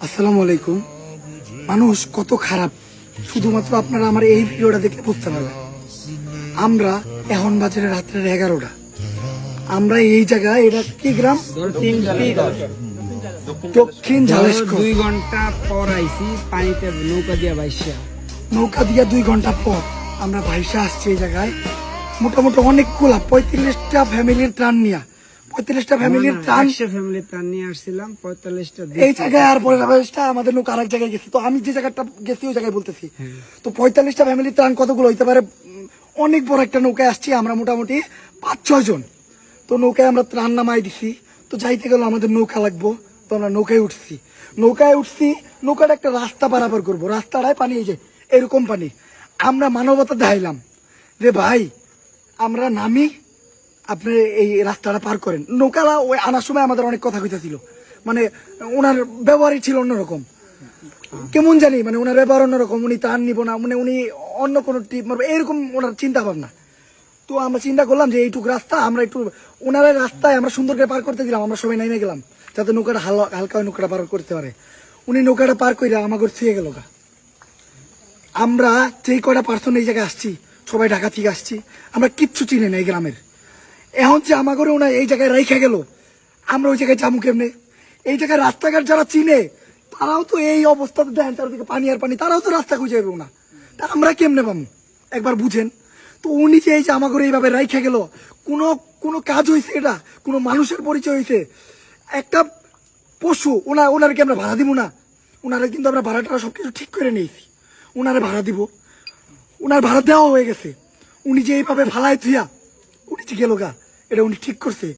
আসসালামু আলাইকুম। মানুষ কত খারাপ শুধুমাত্র আপনারা আমার এই ভিডিওটা দেখলে বুঝতে পারবেন। আমরা এখন বাজারে রাত্রের 11টা, আমরা এই জায়গায়, এটা কি গ্রাম? দক্ষিণ ঝালেশকর। 2 ঘন্টা পর আইছি পানিতে নৌকা দিয়া বাইসা। নৌকা দিয়া 2 ঘন্টা পর আমরা ভাইসা আসছি এই জায়গায়। মোটামুটি অনেকগুলা 35টা ফ্যামিলির ত্রাণ নিয়ে, 35টা ফ্যামিলির ত্রাণ, 100 ফ্যামিলি ত্রাণ নিয়ে আসছিলাম। 45টা এই জায়গায় আর পরে আমাদের নৌকা আরেক জায়গায় গেছে। তো আমি যে জায়গাটা গেছি ওই জায়গায় বলতেছি। তো 45টা ফ্যামিলির ত্রাণ কতগুলো হইতে পারে? অনেক বড় একটা নৌকায় আসছি আমরা, মোটামুটি 5-6 জন। তো নৌকায় আমরা ত্রাণ নামাই দিছি। তো যাইতে গেল আমাদের নৌকা লাগবো, তো আমরা নৌকায় উঠছি। নৌকাটা একটা রাস্তা পারাপার করবো, রাস্তাটায় পানি, এই যে এরকম পানি। আমরা মানবতা দেখাইলাম যে ভাই আমরা নামি, আপনি এই রাস্তাটা পার করেন। নৌকালা ওই আনার সময় আমাদের অনেক কথা কইতেছিল, মানে ওনার ব্যবহারই ছিল অন্যরকম, কেমন জানি, মানে ওনার ব্যবহার অন্যরকম। উনি ত্রাণ নিব না, মানে উনি অন্য কোনো ট্রিপ মারবে, এরকম ওনার চিন্তা ভাবনা। তো আমরা চিন্তা করলাম যে এইটুক রাস্তা আমরা একটু ওনার রাস্তায় আমরা সুন্দর করে পার করতে দিলাম। আমরা সবাই নেমে গেলাম যাতে নৌকাটা হালকা নৌকাটা পার করতে পারে। উনি নৌকাটা পার করে আমাকে ছুঁয়ে গেল গা। আমরা যেই কটা পার্সন এই জায়গায় আসছি সবাই ঢাকা থেকে আসছি, আমরা কিচ্ছু চিনি না এই গ্রামের। এখন যে আমাকে ওনা এই জায়গায় রেখে গেল, আমরা ওই জায়গায় যাবো কেমনে? এই জায়গায় রাস্তাঘাট যারা চিনে তারাও তো এই অবস্থাতে দেন, চারদিকে পানি আর পানি, তারাও তো রাস্তা খুঁজে যাবে না, তা আমরা কেমনে পাবো একবার বুঝেন তো। উনি যে এই যে আমাকে এইভাবে রেখে গেল, কোনো কাজ হয়েছে? এটা কোনো মানুষের পরিচয় হয়েছে? একটা পশু, ওনারকে আমরা ভাড়া দিব না? ওনারা কিন্তু আমরা ভাড়াটা সবকিছু ঠিক করে নিয়েছি, ওনারে ভাড়া দিব, ওনার ভাড়া দেওয়া হয়ে গেছে। উনি যে এইভাবে ভালাই থুয়া উনি যে গেল গা, এটা উনি ঠিক করছে।